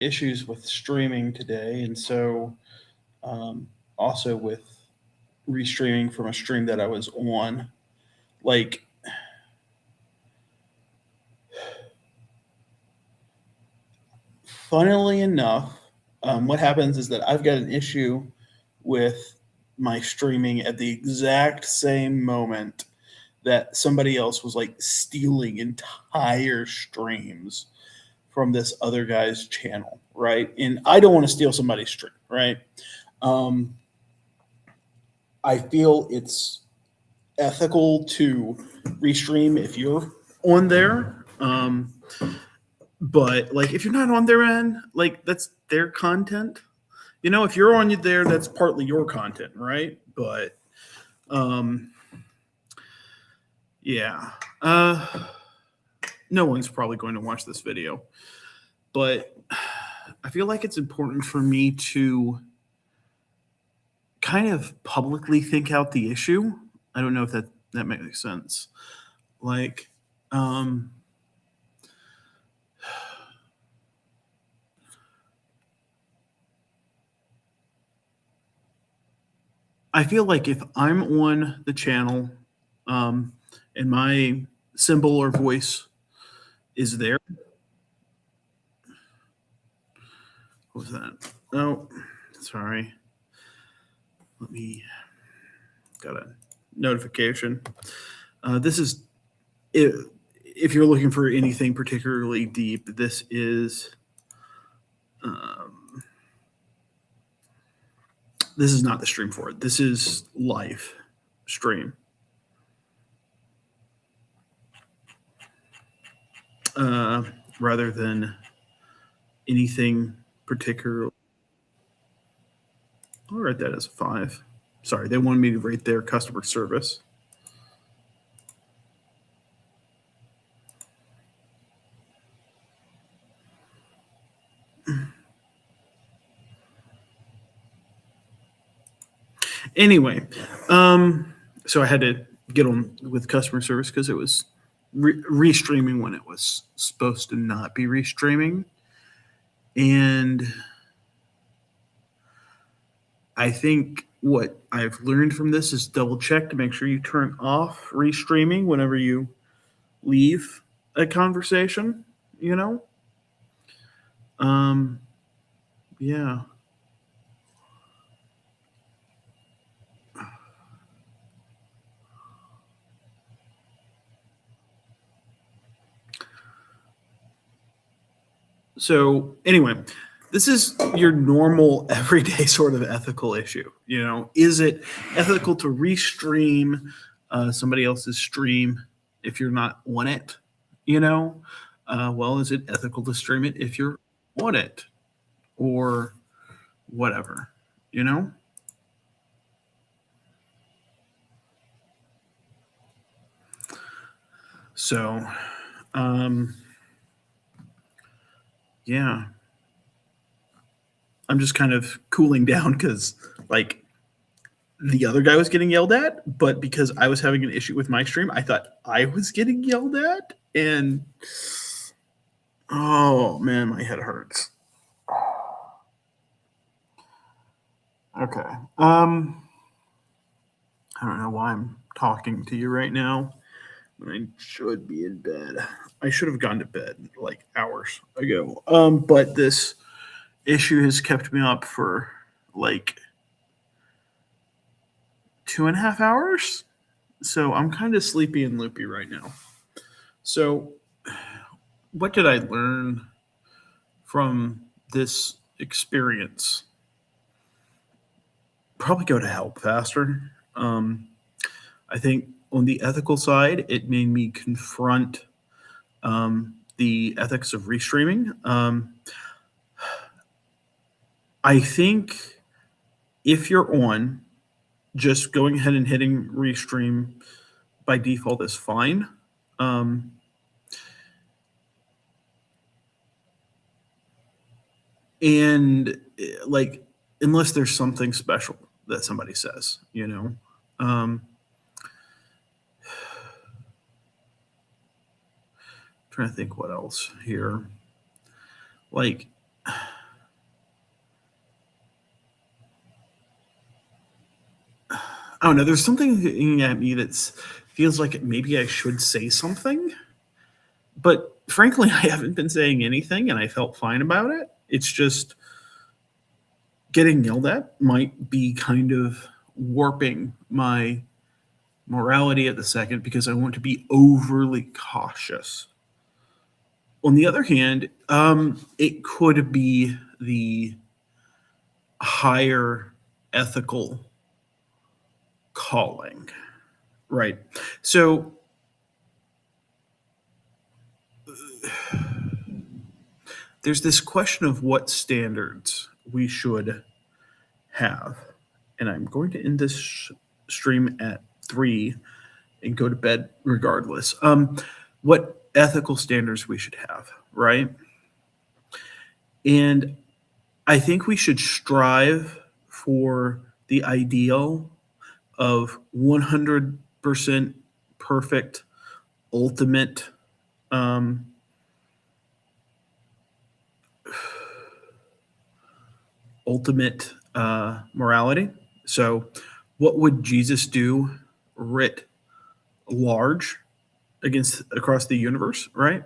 issues with streaming today, and so also with restreaming from a stream that I was on. Like, funnily enough, what happens is that I've got an issue with my streaming at the exact same moment that somebody else was like stealing entire streams from this other guy's channel, right? And I don't want to steal somebody's stream, right? Um, I feel it's ethical to restream if you're on there. But like if you're not on their end, like that's their content. If you're on there, that's partly your content, right? But yeah. No one's probably going to watch this video. But I feel like it's important for me to kind of publicly think out the issue. I don't know if that makes sense. Like, I feel like if I'm on the channel and my symbol or voice is there. What was that? Oh, sorry. Let me, got a notification. This is, if you're looking for anything particularly deep, this is not the stream for it. This is live stream. Rather than anything particular. I'll write that as a 5. Sorry, they wanted me to rate their customer service. Anyway, so I had to get on with customer service because it was restreaming when it was supposed to not be restreaming. And I think what I've learned from this is double check to make sure you turn off restreaming whenever you leave a conversation, yeah. So anyway, this is your normal everyday sort of ethical issue. Is it ethical to restream somebody else's stream if you're not on it? Well, is it ethical to stream it if you're on it or whatever? So, yeah. I'm just kind of cooling down because, like, the other guy was getting yelled at, but because I was having an issue with my stream, I thought I was getting yelled at, and oh man, my head hurts. Okay. I don't know why I'm talking to you right now. I should be in bed. I should have gone to bed like hours ago. But this issue has kept me up for like 2.5 hours. So I'm kind of sleepy and loopy right now. So what did I learn from this experience? Probably go to help faster. I think on the ethical side, it made me confront the ethics of restreaming. I think if you're on, just going ahead and hitting restream by default is fine. And like, unless there's something special that somebody says, trying to think what else here. Like, I don't know. There's something at me that feels like maybe I should say something, but frankly, I haven't been saying anything, and I felt fine about it. It's just getting yelled at might be kind of warping my morality at the second because I want to be overly cautious. On the other hand, it could be the higher ethical calling, right? So there's this question of what standards we should have. And I'm going to end this stream at 3 and go to bed regardless. What ethical standards we should have, right? And I think we should strive for the ideal of 100% perfect, ultimate um, morality. So, what would Jesus do writ large against across the universe, right?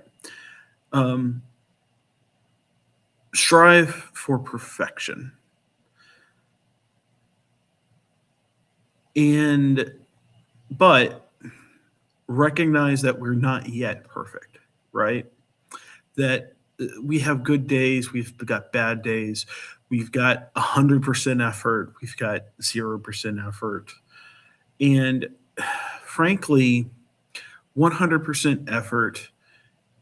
Um, strive for perfection. And, but recognize that we're not yet perfect, right? That we have good days, we've got bad days, we've got 100% effort, we've got 0% effort. And frankly, 100% effort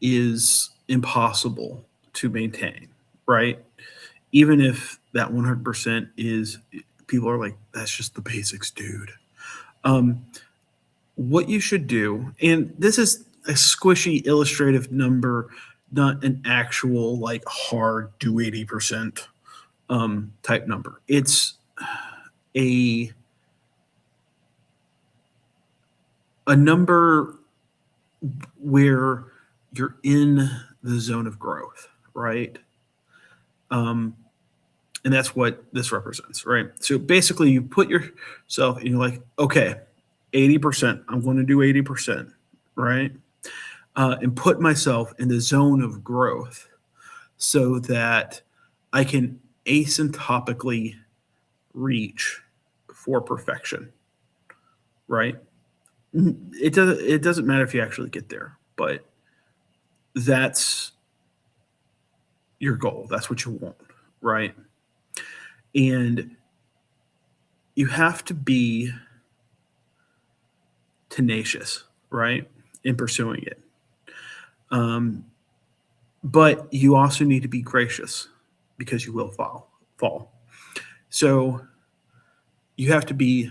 is impossible to maintain, right? Even if that 100% is, people are like, that's just the basics, dude. What you should do, and this is a squishy illustrative number, not an actual like hard do 80% type number. It's a a number where you're in the zone of growth, right? Um, and that's what this represents, right? So basically, you put yourself and you're like, okay, 80%, I'm going to do 80%, right? And put myself in the zone of growth so that I can asymptotically reach for perfection, right? It doesn't matter if you actually get there, but that's your goal. That's what you want, right? And you have to be tenacious, right, in pursuing it. Um, but you also need to be gracious because you will fall. So you have to be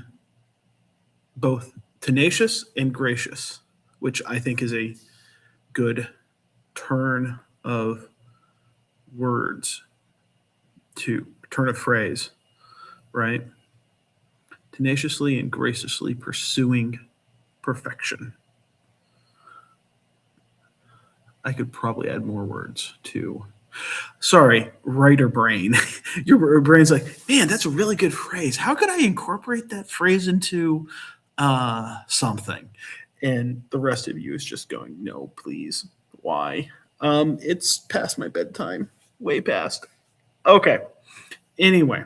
both tenacious and gracious, which I think is a good turn of words to turn of phrase, right? Tenaciously and graciously pursuing perfection. I could probably add more words too. Sorry, writer brain. Your brain's like, man, that's a really good phrase. How could I incorporate that phrase into something? And the rest of you is just going, no, please. Why? It's past my bedtime. Way past. Okay. Anyway,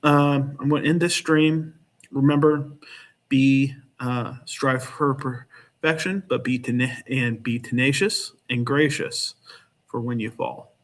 I'm going to end this stream. Remember, be strive for perfection, but be tenacious and gracious for when you fall.